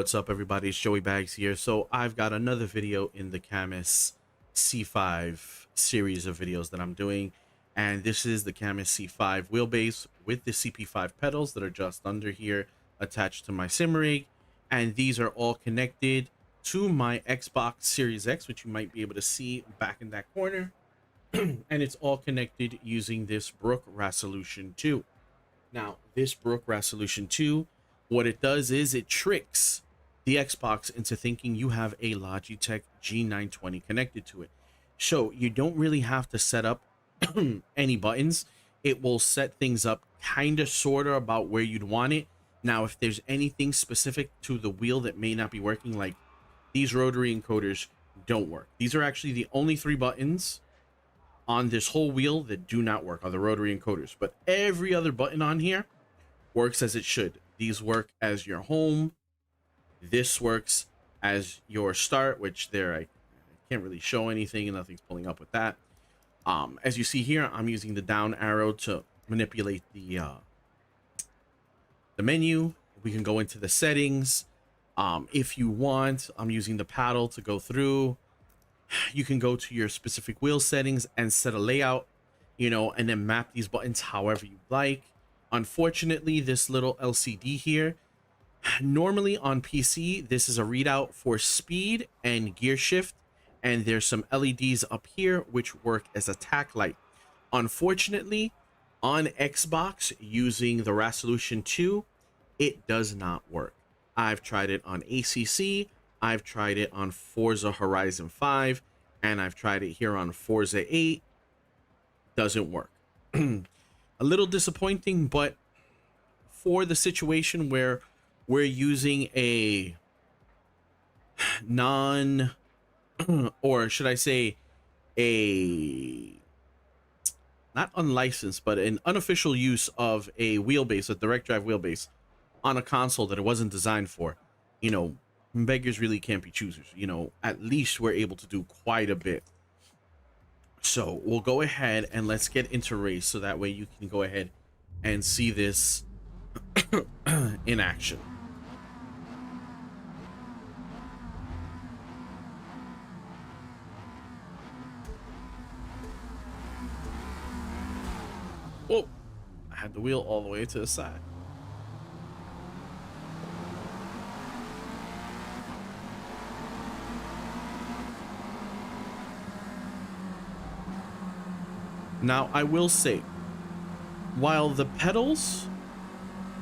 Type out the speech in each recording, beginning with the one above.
What's up, everybody? It's Joey Bags here. So I've got another video in the Camus C5 series of videos that I'm doing, and this is the Camus C5 wheelbase with the CP5 pedals that are just under here attached to my sim rig, and these are all connected to my Xbox Series X, which you might be able to see back in that corner. And it's all connected using this Ras1ution 2. Now, this Ras1ution 2, what it does is it tricks the Xbox into thinking you have a Logitech G920 connected to it. So you don't really have to set up any buttons. It will set things up kind of sort of about where you'd want it. Now, if there's anything specific to the wheel that may not be working, like these rotary encoders don't work. These are actually the only 3 buttons on this whole wheel that do not work, are the rotary encoders, but every other button on here works as it should. These work as your home. This works as your start, which there I can't really show anything and nothing's pulling up with that. As you see here, I'm using the down arrow to manipulate the menu. We can go into the settings. If you want, I'm using the paddle to go through. You can go to your specific wheel settings and set a layout, and then map these buttons however you like. Unfortunately, this little LCD here, normally on PC, this is a readout for speed and gear shift, and there's some LEDs up here which work as a tack light. Unfortunately, on Xbox using the Ras1ution 2, it does not work. I've tried it on ACC, I've tried it on Forza Horizon 5, and I've tried it here on Forza 8. Doesn't work. A little disappointing, but for the situation where we're using a or should I say not unlicensed, but an unofficial use of a wheelbase, a direct drive wheelbase on a console that it wasn't designed for, beggars really can't be choosers. At least we're able to do quite a bit. So we'll go ahead and let's get into race, so that way you can go ahead and see this in action. Whoa, I had the wheel all the way to the side. Now, I will say, while the pedals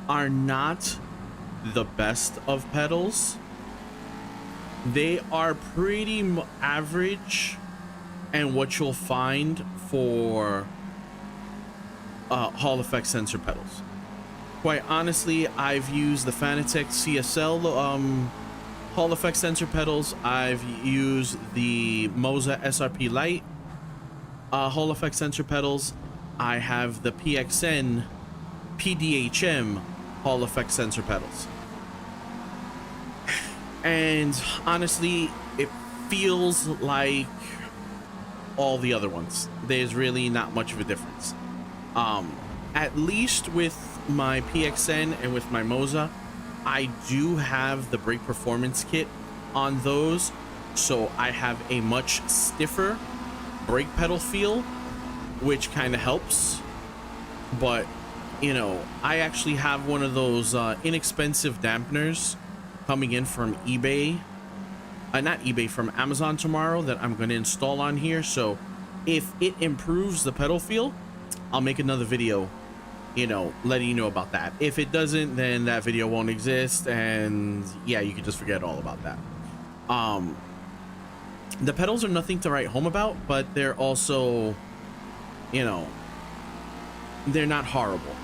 are not the best of pedals, they are pretty average and what you'll find for Hall effect sensor pedals. Quite honestly, I've used the Fanatec CSL Hall effect sensor pedals. I've used the Moza SRP Lite Hall effect sensor pedals. I have the PXN PDHM Hall effect sensor pedals, and honestly it feels like all the other ones. There's really not much of a difference. At least with my PXN and with my Moza, I do have the brake performance kit on those, so I have a much stiffer brake pedal feel, which kind of helps. But I actually have one of those inexpensive dampeners coming in from eBay, not eBay, from Amazon tomorrow, that I'm going to install on here. So if it improves the pedal feel, I'll make another video letting you know about that. If it doesn't, then that video won't exist, and yeah, you can just forget all about that. The pedals are nothing to write home about, but they're also, they're not horrible.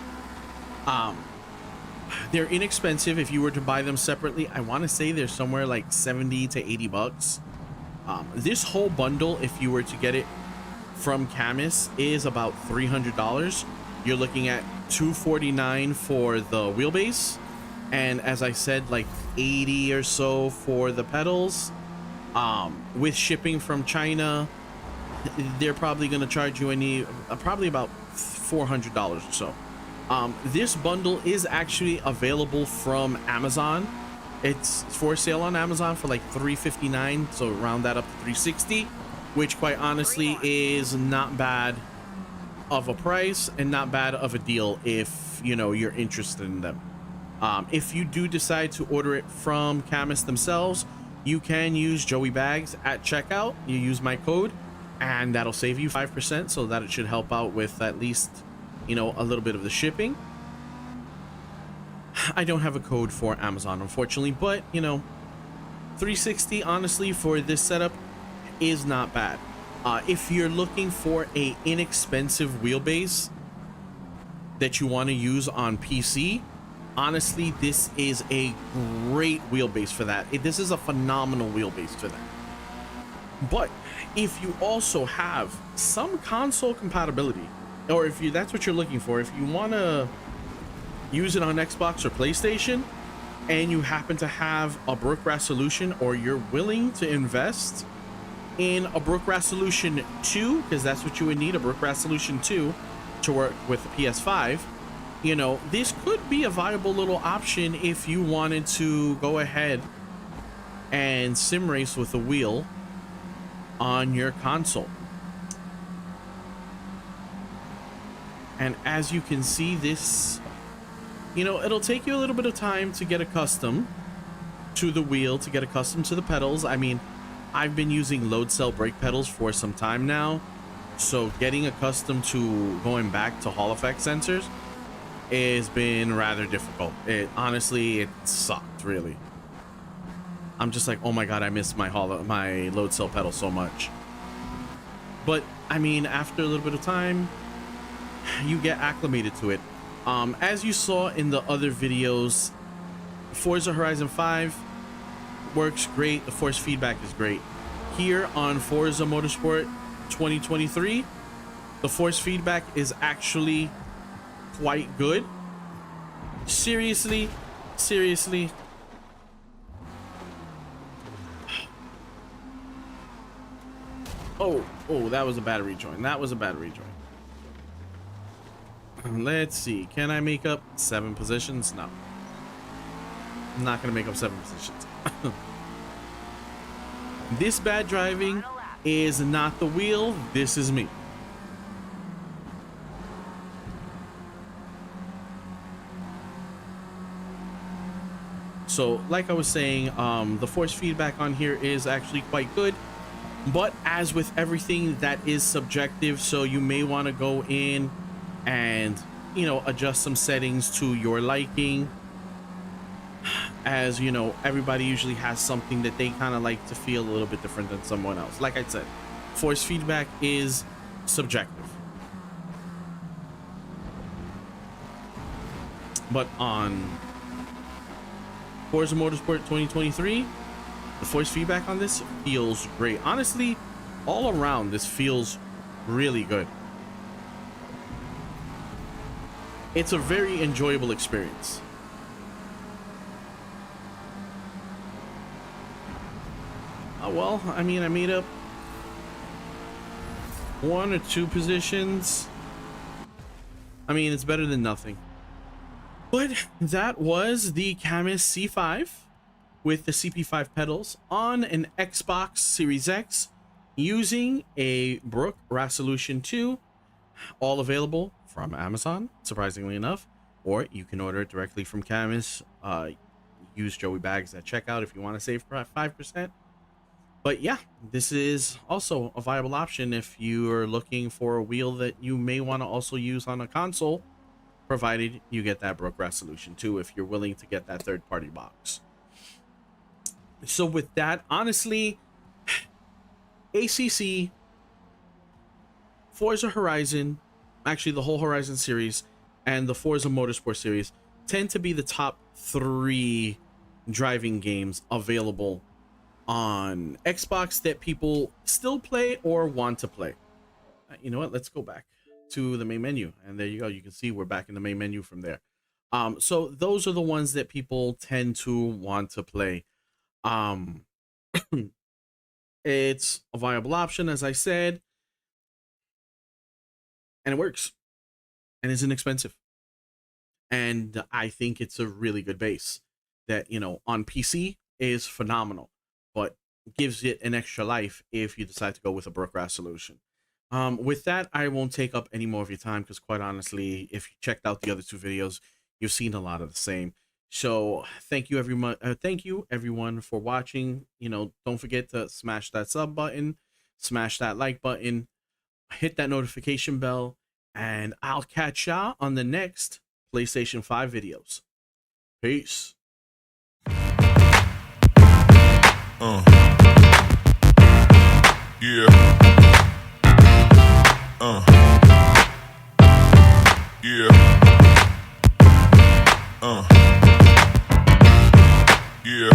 They're inexpensive. If you were to buy them separately, I want to say they're somewhere like 70 to 80 bucks. This whole bundle, if you were to get it from Camus, is about $300. You're looking at $249 for the wheelbase, and as I said, like 80 or so for the pedals. With shipping from China, they're probably going to charge you probably about $400 or so. This bundle is actually available from Amazon. It's for sale on Amazon for like $359, so round that up to $360, which quite honestly is not bad of a price and not bad of a deal if you know you're interested in them. If you do decide to order it from Camus themselves, you can use Joey Bags at checkout. You use my code and that'll save you 5%, so that it should help out with at least, you know, a little bit of the shipping. I don't have a code for Amazon, unfortunately, but you know, 360 honestly for this setup is not bad. If you're looking for a inexpensive wheelbase that you want to use on PC, honestly, this is a great wheelbase for that. This is a phenomenal wheelbase for that. But if you also have some console compatibility, or if that's what you're looking for, if you want to use it on Xbox or PlayStation, and you happen to have a Brook Ras1ution, or you're willing to invest in a Brook Ras1ution 2, because that's what you would need, a Brook Ras1ution 2 to work with the PS5, you know, this could be a viable little option if you wanted to go ahead and sim race with a wheel on your console. And as you can see, this, you know, it'll take you a little bit of time to get accustomed to the wheel, to get accustomed to the pedals. I mean, I've been using load cell brake pedals for some time now, so getting accustomed to going back to Hall effect sensors has been rather difficult. Honestly, it sucked, really. I'm just like, oh my god, I miss my load cell pedal so much. But I mean, after a little bit of time, you get acclimated to it. As you saw in the other videos, Forza Horizon 5 works great. The force feedback is great. Here on Forza Motorsport 2023, the force feedback is actually quite good. Seriously. Oh, that was a bad rejoin. Let's see. Can I make up 7 positions? No. I'm not going to make up 7 positions. This bad driving is not the wheel. This is me. So, like I was saying, the force feedback on here is actually quite good. But as with everything, that is subjective. So you may want to go in and, you know, adjust some settings to your liking. As you know, everybody usually has something that they kind of like to feel a little bit different than someone else. Like I said, force feedback is subjective. But on Forza Motorsport 2023, the force feedback on this feels great. Honestly, all around, this feels really good. It's a very enjoyable experience. Well, I mean, I made up 1 or 2 positions. I mean, it's better than nothing. But that was the Camus C5 with the CP5 pedals on an Xbox Series X using a Brook Ras1ution 2, all available from Amazon, surprisingly enough, or you can order it directly from Camus. Use Joey Bags at checkout if you want to save 5%. But yeah, this is also a viable option if you are looking for a wheel that you may want to also use on a console, provided you get that Brook Ras1ution 2 if you're willing to get that third-party box. So with that, honestly, ACC, Forza Horizon, actually the whole Horizon series, and the Forza Motorsport series tend to be the top 3 driving games available on Xbox that people still play or want to play. You know what? Let's go back to the main menu, and there you go. You can see we're back in the main menu from there. So those are the ones that people tend to want to play. It's a viable option, as I said, and it works, and it's inexpensive, and I think it's a really good base. that, you know, on PC is phenomenal, but gives it an extra life if you decide to go with a broke Ras1ution. With that, I won't take up any more of your time because, quite honestly, if you checked out the other two videos, you've seen a lot of the same. So thank you everyone. Thank you everyone for watching. You know, don't forget to smash that sub button, smash that like button, hit that notification bell, and I'll catch y'all on the next PlayStation 5 videos. Peace. Yeah. Yeah. Yeah.